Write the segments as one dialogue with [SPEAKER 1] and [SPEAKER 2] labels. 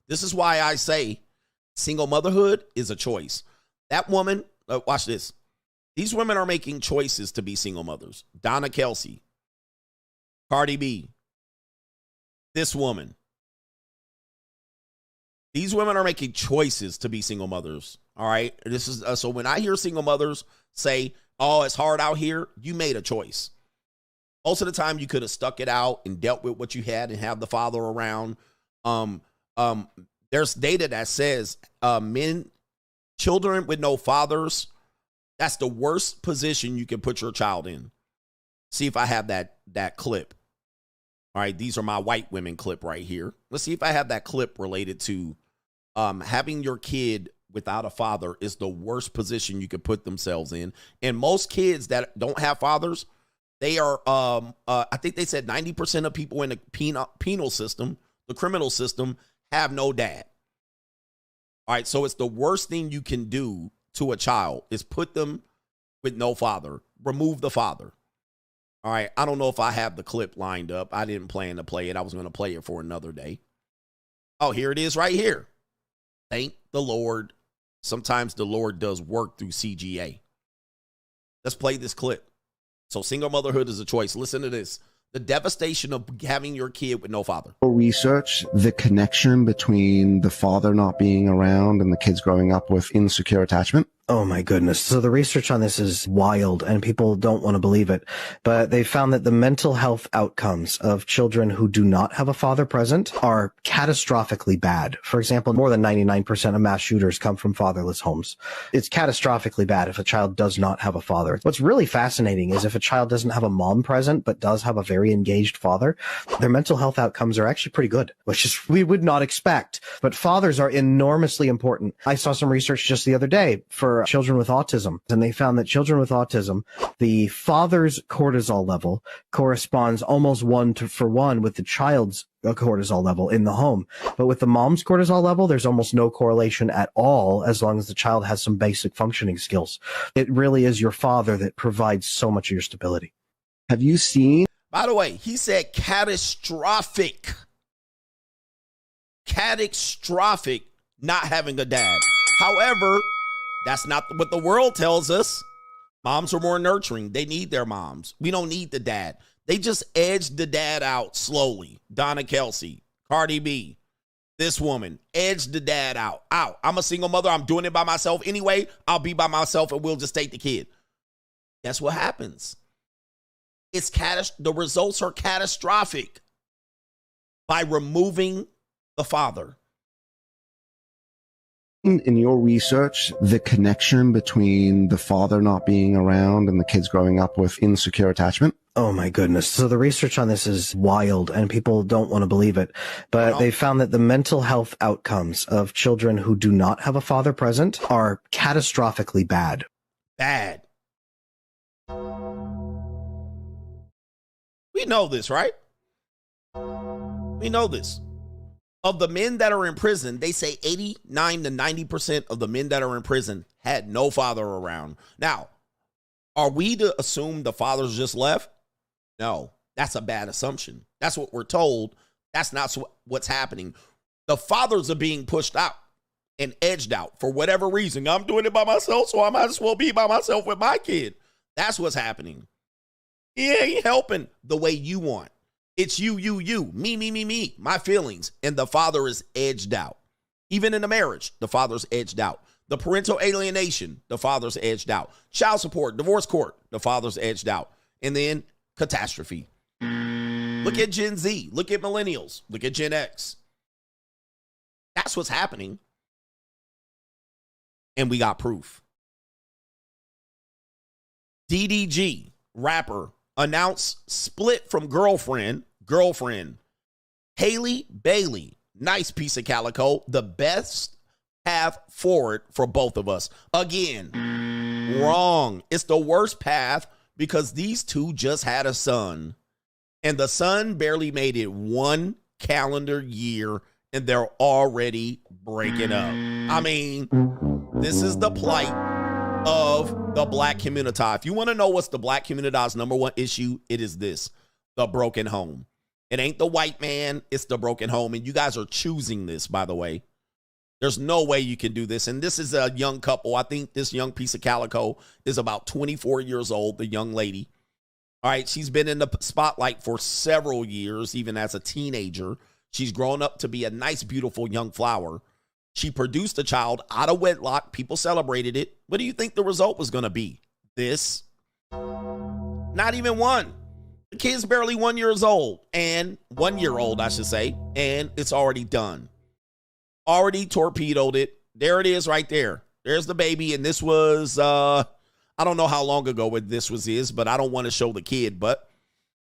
[SPEAKER 1] This is why I say single motherhood is a choice. That woman, watch this. These women are making choices to be single mothers. Donna Kelsey, Cardi B, this woman. These women are making choices to be single mothers. All right. This is so when I hear single mothers say, "Oh, it's hard out here," you made a choice. Most of the time, you could have stuck it out and dealt with what you had and have the father around. There's data that says children with no fathers, that's the worst position you can put your child in. See if I have that clip. All right, these are my white women clip right here. Let's see if I have that clip related to having your kid without a father is the worst position you could put themselves in. And most kids that don't have fathers, they are, I think they said 90% of people in the penal system, the criminal system, have no dad. All right, so it's the worst thing you can do to a child is put them with no father. Remove the father. All right, I don't know if I have the clip lined up. I didn't plan to play it. I was going to play it for another day. Oh, here it is right here. Thank the Lord. Sometimes the Lord does work through CGA. Let's play this clip. So single motherhood is a choice. Listen to this. The devastation of having your kid with no father.
[SPEAKER 2] Research the connection between the father not being around and the kids growing up with insecure attachment.
[SPEAKER 3] Oh my goodness. So the research on this is wild and people don't want to believe it, but they found that the mental health outcomes of children who do not have a father present are catastrophically bad. For example, more than 99% of mass shooters come from fatherless homes. It's catastrophically bad if a child does not have a father. What's really fascinating is if a child doesn't have a mom present, but does have a very engaged father, their mental health outcomes are actually pretty good, which is we would not expect. But fathers are enormously important. I saw some research just the other day for children with autism, and they found that children with autism, the father's cortisol level corresponds almost 1-for-1 with the child's cortisol level in the home. But with the mom's cortisol level, there's almost no correlation at all as long as the child has some basic functioning skills. It really is your father that provides so much of your stability.
[SPEAKER 2] Have you seen?
[SPEAKER 1] By the way, he said catastrophic not having a dad. However, that's not what the world tells us. Moms are more nurturing. They need their moms. We don't need the dad. They just edged the dad out slowly. Donna Kelsey, Cardi B, this woman edged the dad out. I'm a single mother. I'm doing it by myself anyway. I'll be by myself and we'll just take the kid. That's what happens. The results are catastrophic by removing the father.
[SPEAKER 2] In your research, the connection between the father not being around and the kids growing up with insecure attachment?
[SPEAKER 3] Oh my goodness. So the research on this is wild and people don't want to believe it, but they found that the mental health outcomes of children who do not have a father present are catastrophically bad.
[SPEAKER 1] Bad. We know this, right? We know this. Of the men that are in prison, they say 89 to 90% of the men that are in prison had no father around. Now, are we to assume the fathers just left? No, that's a bad assumption. That's what we're told. That's not what's happening. The fathers are being pushed out and edged out for whatever reason. I'm doing it by myself, so I might as well be by myself with my kid. That's what's happening. He ain't helping the way you want. It's you, me, my feelings. And the father is edged out. Even in a marriage, the father's edged out. The parental alienation, the father's edged out. Child support, divorce court, the father's edged out. And then catastrophe. Look at Gen Z. Look at millennials. Look at Gen X. That's what's happening. And we got proof. DDG, rapper, announced split from girlfriend. Halle Bailey, nice piece of calico, the best path forward for both of us. Again, wrong. It's the worst path because these two just had a son. And the son barely made it 1 calendar year and they're already breaking up. I mean, this is the plight of the black community. If you want to know what's the black community's number one issue, it is this: the broken home. It ain't the white man, it's the broken home. And you guys are choosing this, by the way. There's no way you can do this. And this is a young couple. I think this young piece of calico is about 24 years old, the young lady. All right, she's been in the spotlight for several years, even as a teenager. She's grown up to be a nice, beautiful young flower. She produced a child out of wedlock. People celebrated it. What do you think the result was going to be? This? Not even one. The kid's barely 1 year old, and 1 year old, I should say, and it's already done. Already torpedoed it. There it is right there. There's the baby, and this was, I don't know how long ago this is, but I don't want to show the kid, but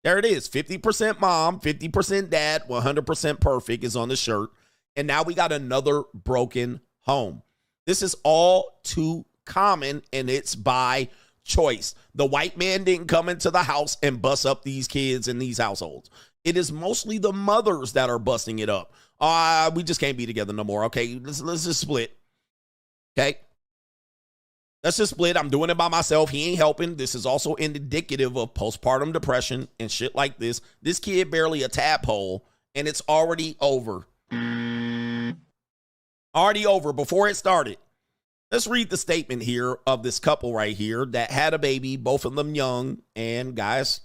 [SPEAKER 1] there it is. 50% mom, 50% dad, 100% perfect is on the shirt. And now we got another broken home. This is all too common, and it's by choice. The white man didn't come into the house and bust up these kids in these households. It is mostly the mothers that are busting it up. We just can't be together no more. Okay, let's just split. Okay, let's just split. I'm doing it by myself. He ain't helping. This is also indicative of postpartum depression and shit like this. This kid barely a tadpole, and it's already over. Already over before it started. Let's read the statement here of this couple right here that had a baby, both of them young, and guys,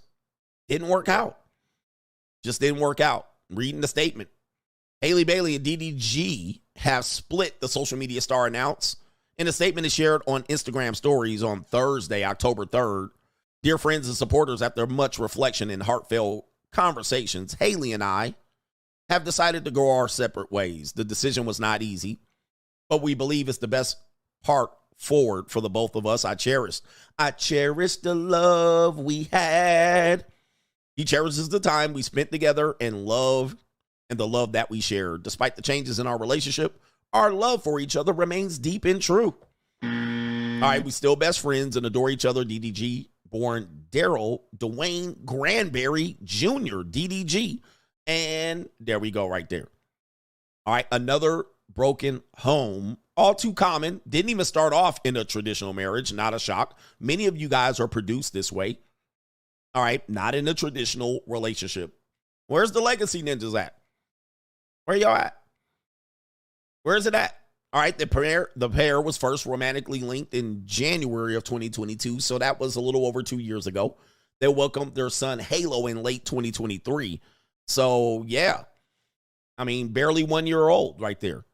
[SPEAKER 1] didn't work out. Just didn't work out. Reading the statement. Halle Bailey and DDG have split, the social media star announced. In a statement is shared on Instagram stories on Thursday, October 3rd. Dear friends and supporters, after much reflection and heartfelt conversations, Halle and I have decided to go our separate ways. The decision was not easy, but we believe it's the best part forward for the both of us. I cherish the love we had. He cherishes the time we spent together and the love that we shared. Despite the changes in our relationship, our love for each other remains deep and true. All right, we still best friends and adore each other. DDG, born Daryl Dwayne Granberry Jr., DDG. And there we go right there. All right, another broken home. All too common. Didn't even start off in a traditional marriage. Not a shock. Many of you guys are produced this way. All right, not in a traditional relationship. Where's the legacy ninjas at? Where y'all at? Where's it at? All right, the pair was first romantically linked in January of 2022, so that was a little over 2 years ago. They welcomed their son Halo in late 2023. So, yeah. I mean, barely 1 year old right there.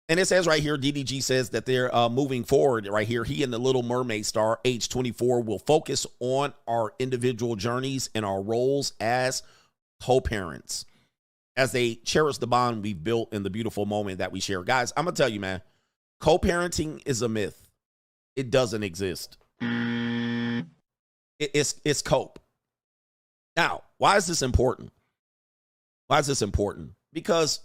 [SPEAKER 1] And it says right here, DDG says that they're moving forward right here. He and the Little Mermaid star, age 24, will focus on our individual journeys and our roles as co-parents as they cherish the bond we've built in the beautiful moment that we share. Guys, I'm going to tell you, man, co-parenting is a myth. It doesn't exist. It's cope. Now, why is this important? Why is this important? Because,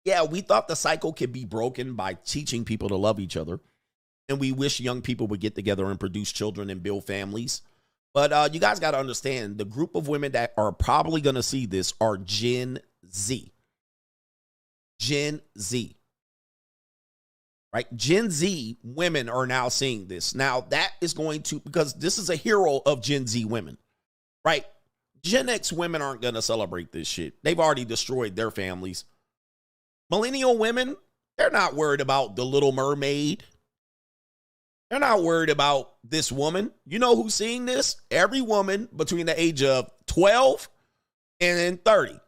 [SPEAKER 1] yeah, we thought the cycle could be broken by teaching people to love each other. And we wish young people would get together and produce children and build families. But you guys got to understand, the group of women that are probably going to see this are Gen Z. Gen Z. Right? Gen Z women are now seeing this. Now, that is going to, because this is a hero of Gen Z women. Right? Gen X women aren't going to celebrate this shit. They've already destroyed their families. Millennial women, they're not worried about the Little Mermaid. They're not worried about this woman. You know who's seeing this? Every woman between the age of 12 and 30.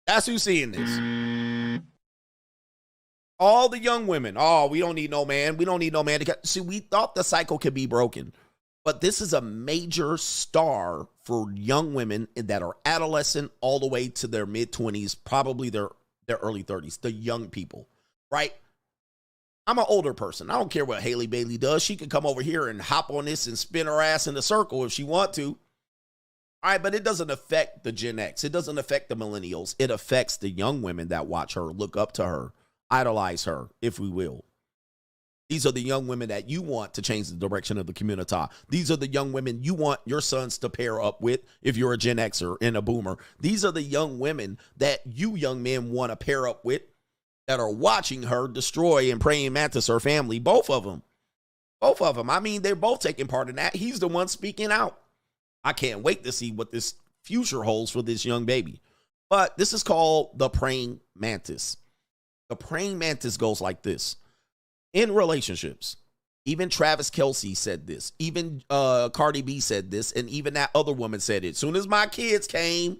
[SPEAKER 1] That's who's seeing this. All the young women. Oh, we don't need no man. We don't need no man. See, we thought the cycle could be broken. But this is a major star for young women that are adolescent all the way to their mid-20s, probably their early 30s, the young people, right? I'm an older person. I don't care what Halle Bailey does. She could come over here and hop on this and spin her ass in a circle if she want to. All right, but it doesn't affect the Gen X. It doesn't affect the millennials. It affects the young women that watch her, look up to her, idolize her, if we will. These are the young women that you want to change the direction of the community. These are the young women you want your sons to pair up with if you're a Gen Xer and a boomer. These are the young women that you young men want to pair up with that are watching her destroy and praying mantis her family. Both of them. Both of them. I mean, they're both taking part in that. He's the one speaking out. I can't wait to see what this future holds for this young baby. But this is called the praying mantis. The praying mantis goes like this. In relationships, even Travis Kelce said this. Even Cardi B said this. And even that other woman said it. As soon as my kids came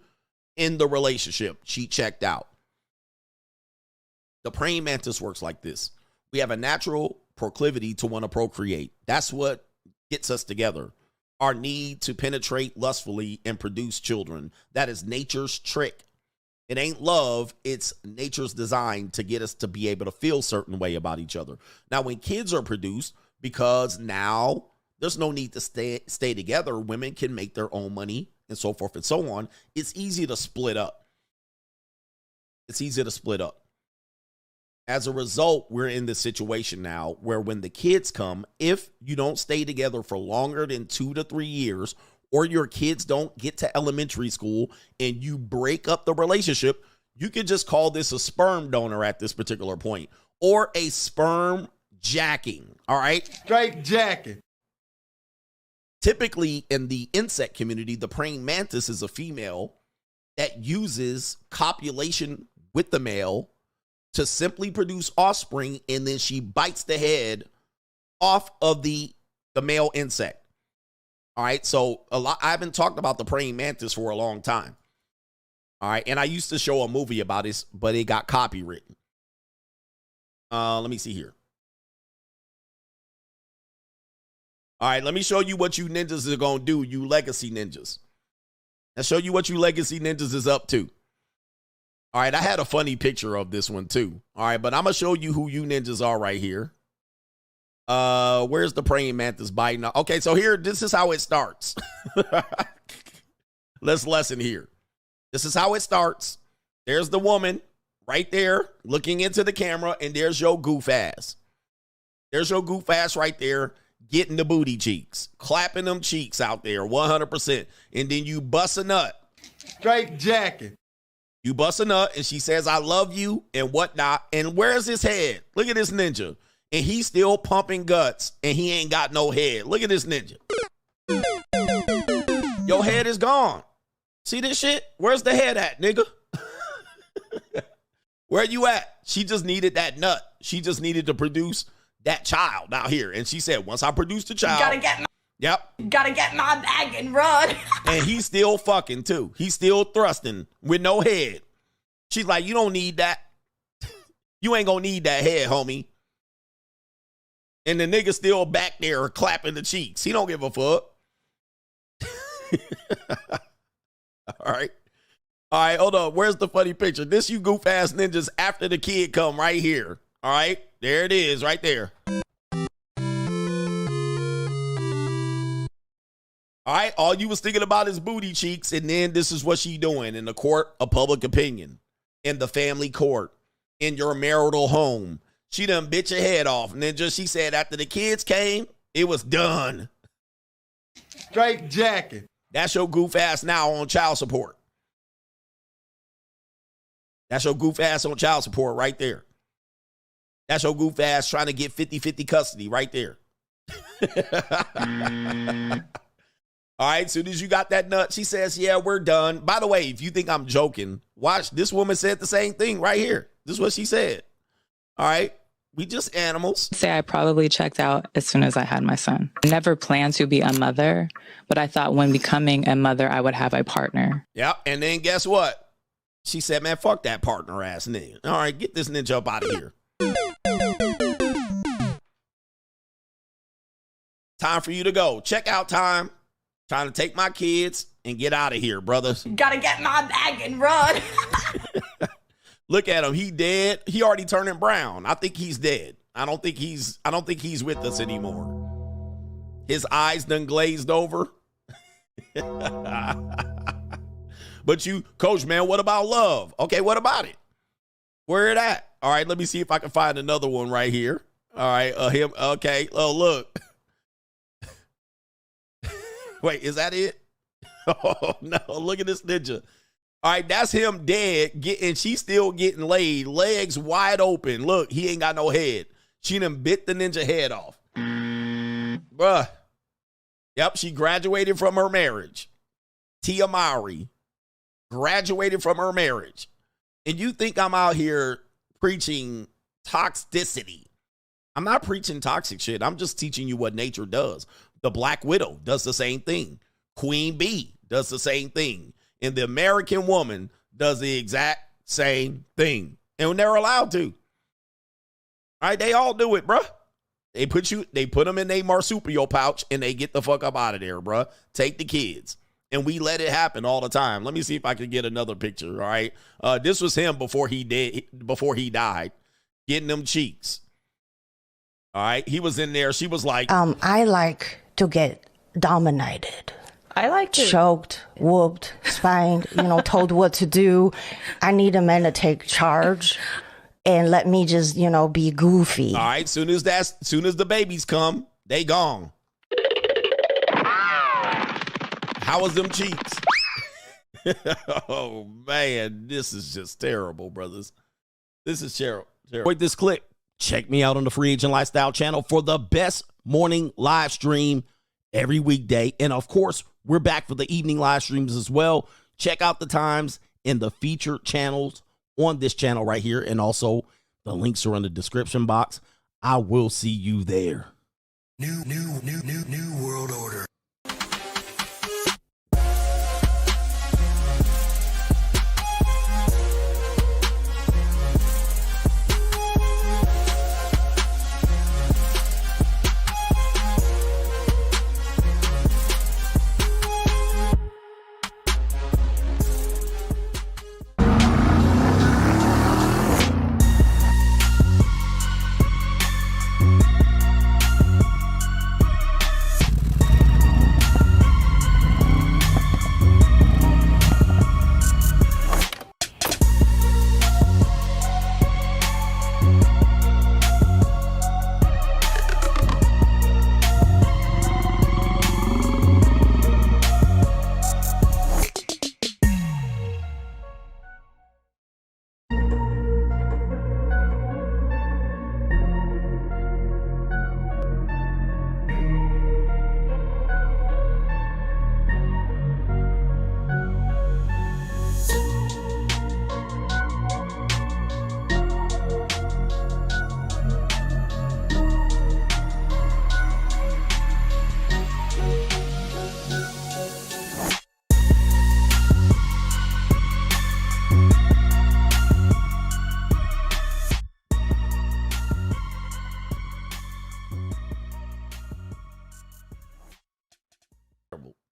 [SPEAKER 1] in the relationship, she checked out. The praying mantis works like this. We have a natural proclivity to want to procreate. That's what gets us together. Our need to penetrate lustfully and produce children. That is nature's trick. It ain't love. It's nature's design to get us to be able to feel a certain way about each other. Now, when kids are produced, because now there's no need to stay together, women can make their own money and so forth and so on. It's easy to split up. It's easy to split up. As a result, we're in this situation now where when the kids come, if you don't stay together for longer than 2 to 3 years, or your kids don't get to elementary school and you break up the relationship, you could just call this a sperm donor at this particular point, or a sperm jacking. All right?
[SPEAKER 4] Straight jacking.
[SPEAKER 1] Typically in the insect community, the praying mantis is a female that uses copulation with the male to simply produce offspring, and then she bites the head off of the male insect. All right, so I haven't talked about the praying mantis for a long time. All right, and I used to show a movie about this, but it got copywritten. Let me see here. All right, let me show you what you ninjas are going to do, you legacy ninjas. Let's show you what you legacy ninjas is up to. All right, I had a funny picture of this one too. All right, but I'm going to show you who you ninjas are right here. Where's the praying mantis biting? Okay, so here, this is how it starts. Let's lesson here. This is how it starts. There's the woman right there looking into the camera, and there's your goof ass. There's your goof ass right there getting the booty cheeks, clapping them cheeks out there 100%. And then you bust a nut.
[SPEAKER 4] Straight jacking.
[SPEAKER 1] You bust a nut, and she says, I love you, and whatnot. And where's his head? Look at this ninja. And he's still pumping guts, and he ain't got no head. Look at this ninja. Your head is gone. See this shit? Where's the head at, nigga? Where you at? She just needed that nut. She just needed to produce that child out here. And she said, once I produce the child.
[SPEAKER 5] Gotta get my bag and run.
[SPEAKER 1] And he's still fucking too. He's still thrusting with no head. She's like, you don't need that. You ain't gonna need that head, homie. And the nigga still back there clapping the cheeks. He don't give a fuck. All right. All right, hold on. Where's the funny picture? This you goof ass ninjas after the kid come right here. All right. There it is right there. All right. All you was thinking about is booty cheeks. And then this is what she doing in the court of public opinion, in the family court, in your marital home. She done bit your head off. And then she said after the kids came, it was done.
[SPEAKER 4] Straight jacking.
[SPEAKER 1] That's your goof ass now on child support. That's your goof ass on child support right there. That's your goof ass trying to get 50-50 custody right there. All right, soon as you got that nut, she says, yeah, we're done. By the way, if you think I'm joking, watch. This woman said the same thing right here. This is what she said. All right. We just animals.
[SPEAKER 6] Say I probably checked out as soon as I had my son. Never planned to be a mother, but I thought when becoming a mother, I would have a partner.
[SPEAKER 1] Yeah, and then guess what? She said, man, fuck that partner ass nigga. All right, get this ninja up out of here. Time for you to go. Check out time. Trying to take my kids and get out of here, brothers.
[SPEAKER 5] Gotta get my bag and run.
[SPEAKER 1] Look at him. He dead. He already turning brown. I think he's dead. I don't think he's with us anymore. His eyes done glazed over. But you, coach, man, what about love? Okay, what about it? Where it at? All right, let me see if I can find another one right here. All right, him. Okay. Oh, look. Wait, is that it? Oh, no. Look at this ninja. All right, that's him dead, and she's still getting laid, legs wide open. Look, he ain't got no head. She done bit the ninja head off. Bruh. Yep, she graduated from her marriage. Tia Mowry. graduated from her marriage. And you think I'm out here preaching toxicity. I'm not preaching toxic shit. I'm just teaching you what nature does. The Black Widow does the same thing. Queen Bee does the same thing. And the American woman does the exact same thing. And they're allowed to. All right, they all do it, bruh. They put them in their marsupial pouch and they get the fuck up out of there, bruh. Take the kids. And we let it happen all the time. Let me see if I can get another picture, all right? This was him before he died, getting them cheeks. All right, he was in there. She was like,
[SPEAKER 7] I like to get dominated.
[SPEAKER 5] I like to
[SPEAKER 7] choked, whooped, spanked, told what to do. I need a man to take charge and let me just, be goofy.
[SPEAKER 1] All right, soon as the babies come, they gone. How was them cheeks? Oh man, this is just terrible, brothers. This is terrible. Enjoyed this clip. Check me out on the Free Agent Lifestyle channel for the best morning live stream every weekday. And of course, we're back for the evening live streams as well. Check out the times in the featured channels on this channel right here. And also the links are in the description box. I will see you there.
[SPEAKER 8] New world order.